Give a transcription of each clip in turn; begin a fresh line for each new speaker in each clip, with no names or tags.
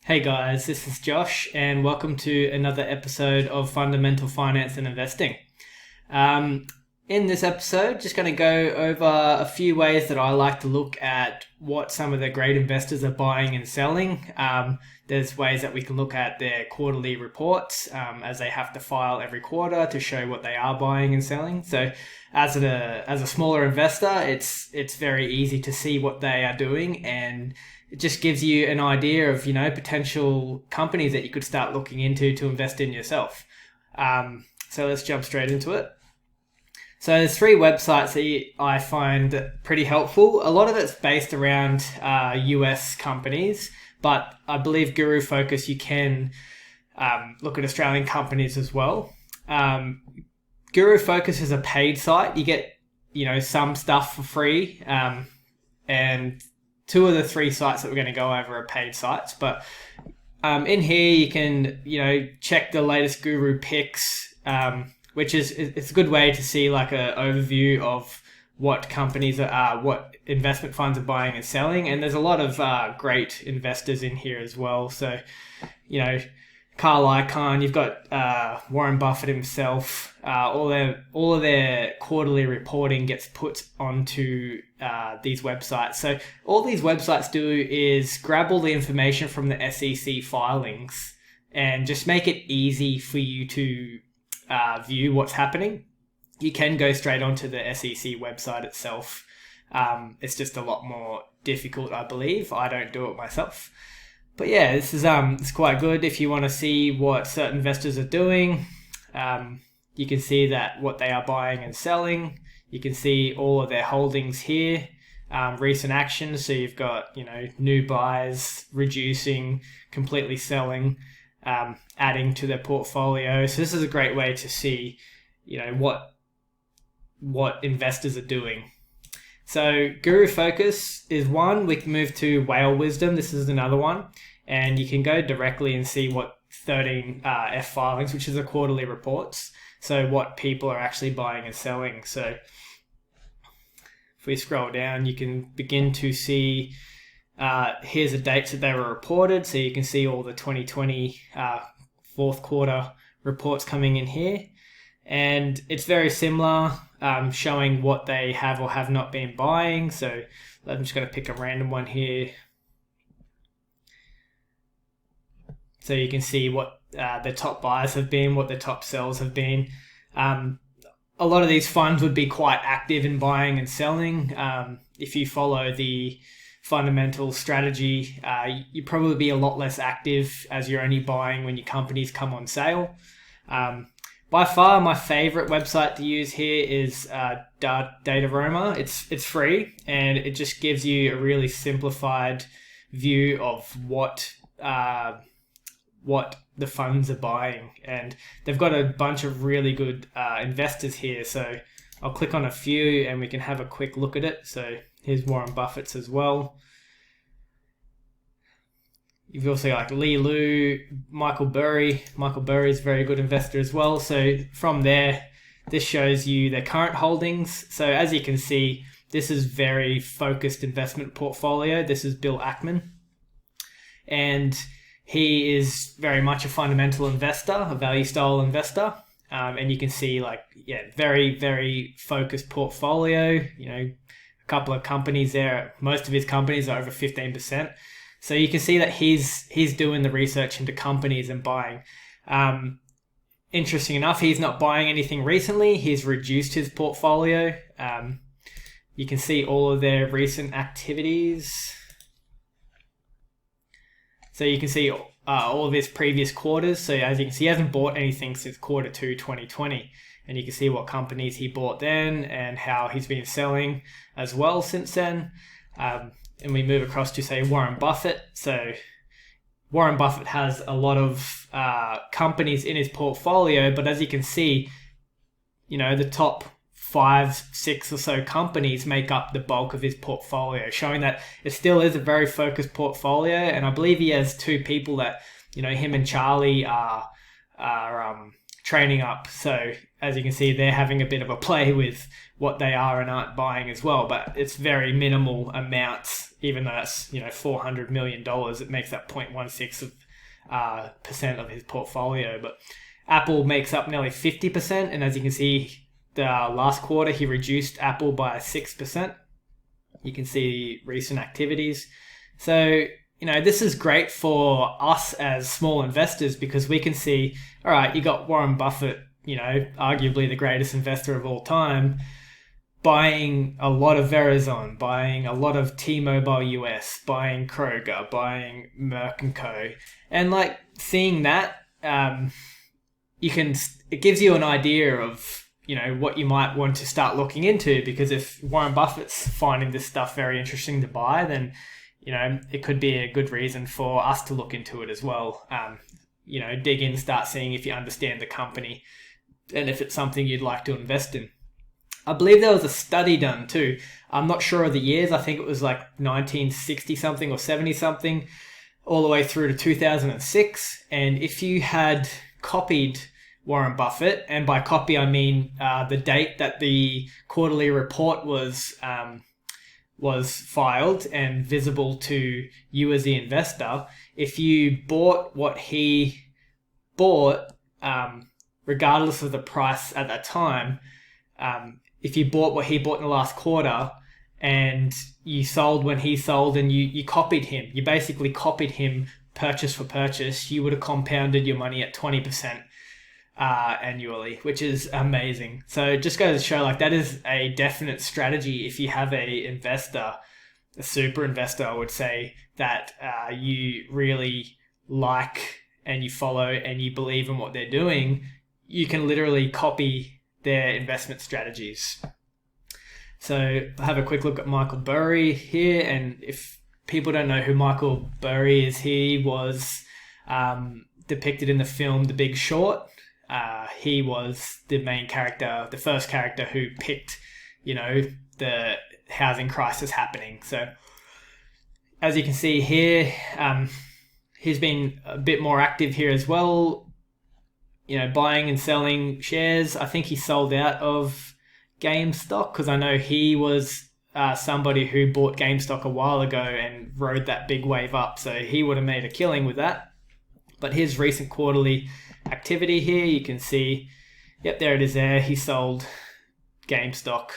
Hey guys, this is Josh, and welcome to another episode of Fundamental Finance and Investing. Um, in this episode, just going to go over a few ways that I like to look at what some of the great investors are buying and selling. There's ways that we can look at their quarterly reports, as they have to file every quarter to show what they are buying and selling. So, as a smaller investor, it's very easy to see what they are doing, and it just gives you an idea of potential companies that you could start looking into to invest in yourself. So let's jump straight into it. So there's three websites that I find pretty helpful. A lot of it's based around US companies, but I believe Guru Focus, you can look at Australian companies as well. Guru Focus is a paid site. You get some stuff for free, and two of the three sites that we're going to go over are paid sites. But in here you can check the latest Guru picks, which it's a good way to see like an overview of what companies are, what investment funds are buying and selling. And there's a lot of great investors in here as well. So Carl Icahn, you've got Warren Buffett himself. All of their quarterly reporting gets put onto these websites. So all these websites do is grab all the information from the SEC filings and just make it easy for you to view what's happening. You can go straight onto the SEC website itself. It's just a lot more difficult, I believe. I don't do it myself. But yeah, this is it's quite good if you want to see what certain investors are doing. You can see that what they are buying and selling. You can see all of their holdings here, recent actions. So you've got new buys, reducing, completely selling, adding to their portfolio. So this is a great way to see what investors are doing. So Guru Focus is one. We can move to Whale Wisdom. This is another one. And you can go directly and see what 13 F filings, which is the quarterly reports. So what people are actually buying and selling. So if we scroll down, you can begin to see, here's the dates that they were reported. So you can see all the 2020 fourth quarter reports coming in here. And it's very similar, showing what they have or have not been buying. So I'm just going to pick a random one here. So you can see what the top buys have been, what the top sells have been. A lot of these funds would be quite active in buying and selling. If you follow the fundamental strategy, you'd probably be a lot less active, as you're only buying when your companies come on sale. By far, my favorite website to use here is Dataroma. It's free, and it just gives you a really simplified view of what the funds are buying. And they've got a bunch of really good investors here. So I'll click on a few and we can have a quick look at it. So here's Warren Buffett's as well. You've also got like Lee Lu, Michael Burry. Michael Burry is a very good investor as well. So from there, this shows you their current holdings. So as you can see, this is very focused investment portfolio. This is Bill Ackman. And he is very much a fundamental investor, a value style investor. And you can see very, very focused portfolio, a couple of companies there. Most of his companies are over 15%. So you can see that he's doing the research into companies and buying. Interesting enough, he's not buying anything recently. He's reduced his portfolio. You can see all of their recent activities. So you can see all of his previous quarters. So as you can see, he hasn't bought anything since quarter 2 2020. And you can see what companies he bought then and how he's been selling as well since then. And we move across to, say, Warren Buffett. So Warren Buffett has a lot of companies in his portfolio, but as you can see, the top 5, 6 or so companies make up the bulk of his portfolio, showing that it still is a very focused portfolio. And I believe he has two people that, him and Charlie are training up. So as you can see, they're having a bit of a play with what they are and aren't buying as well, but it's very minimal amounts. Even though that's $400 million, it makes that 0.16% of his portfolio. But Apple makes up nearly 50%, and as you can see, the last quarter he reduced Apple by 6%. You can see recent activities. So this is great for us as small investors, because we can see, all right, you got Warren Buffett, arguably the greatest investor of all time, buying a lot of Verizon, buying a lot of T-Mobile US, buying Kroger, buying Merck & Co. And seeing that, it gives you an idea of, what you might want to start looking into, because if Warren Buffett's finding this stuff very interesting to buy, then, it could be a good reason for us to look into it as well. Dig in, start seeing if you understand the company and if it's something you'd like to invest in. I believe there was a study done too. I'm not sure of the years. I think it was 1960 something or 70 something, all the way through to 2006. And if you had copied Warren Buffett, and by copy I mean the date that the quarterly report was filed and visible to you as the investor, if you bought what he bought, regardless of the price at that time, if you bought what he bought in the last quarter and you sold when he sold, and you copied him, you basically copied him purchase for purchase, you would have compounded your money at 20% annually, which is amazing. So it just goes to show that is a definite strategy if you have a super investor, I would say, that you really like and you follow and you believe in what they're doing. You can literally copy their investment strategies. So I have a quick look at Michael Burry here, and if people don't know who Michael Burry is, he was depicted in the film The Big Short. He was the main character, the first character who picked, the housing crisis happening. So as you can see here, he's been a bit more active here as well, buying and selling shares. I think he sold out of GameStop, because I know he was somebody who bought GameStop a while ago and rode that big wave up. So he would have made a killing with that. But his recent quarterly activity here, you can see, yep, there it is there. He sold GameStop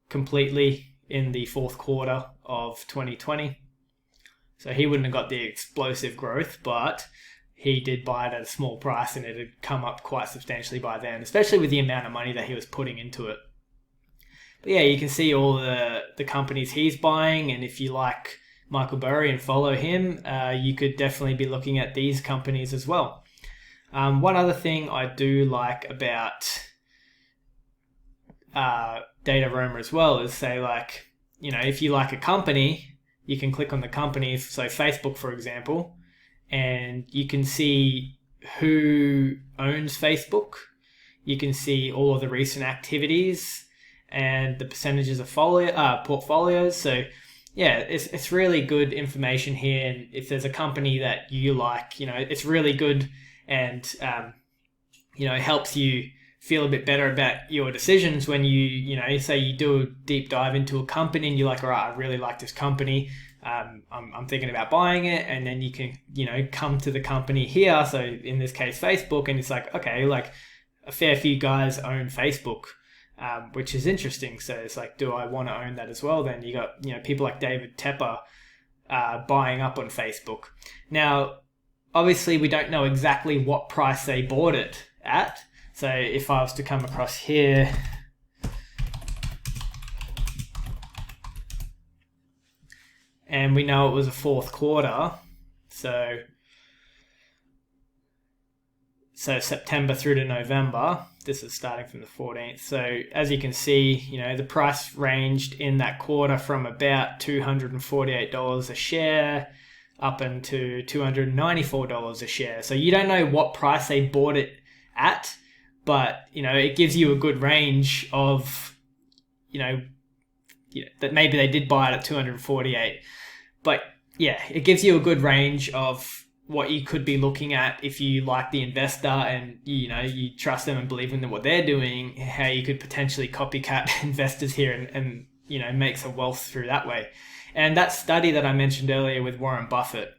completely in the fourth quarter of 2020. So he wouldn't have got the explosive growth, but he did buy it at a small price, and it had come up quite substantially by then, especially with the amount of money that he was putting into it. But yeah, you can see all the companies he's buying, and if you like Michael Burry and follow him, you could definitely be looking at these companies as well. One other thing I do like about Data Roamer as well is, say, if you like a company, you can click on the company, so Facebook, for example, and you can see who owns Facebook. You can see all of the recent activities and the percentages of portfolios. So yeah, it's really good information here. And if there's a company that you like, it's really good, and it helps you feel a bit better about your decisions when you say you do a deep dive into a company and you're like, all right, I really like this company. I'm thinking about buying it, and then you can, come to the company here. So in this case, Facebook, and it's like, okay, a fair few guys own Facebook, which is interesting. So it's like, do I want to own that as well? Then you got, people like David Tepper buying up on Facebook. Now, obviously, we don't know exactly what price they bought it at. So if I was to come across here, and we know it was a fourth quarter, so September through to November, this is starting from the 14th. So as you can see, the price ranged in that quarter from about $248 a share up into $294 a share. So you don't know what price they bought it at, but it gives you a good range of that maybe they did buy it at 248. But yeah, it gives you a good range of what you could be looking at if you like the investor and you trust them and believe in what they're doing, how you could potentially copycat investors here and make some wealth through that way. And that study that I mentioned earlier with Warren Buffett,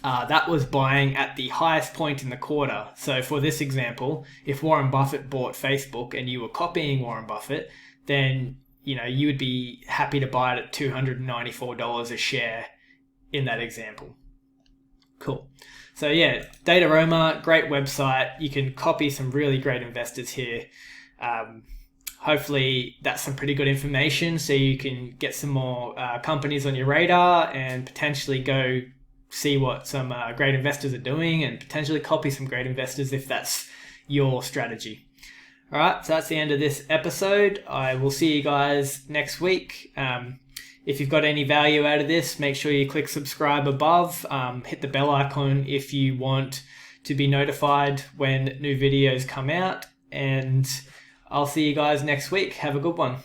that was buying at the highest point in the quarter. So for this example, if Warren Buffett bought Facebook and you were copying Warren Buffett, then you would be happy to buy it at $294 a share in that example. Cool. So yeah, Dataroma, great website. You can copy some really great investors here. Hopefully that's some pretty good information so you can get some more companies on your radar and potentially go see what some great investors are doing and potentially copy some great investors if that's your strategy. All right, so that's the end of this episode. I will see you guys next week. If you've got any value out of this, make sure you click subscribe above. Hit the bell icon if you want to be notified when new videos come out. And I'll see you guys next week. Have a good one.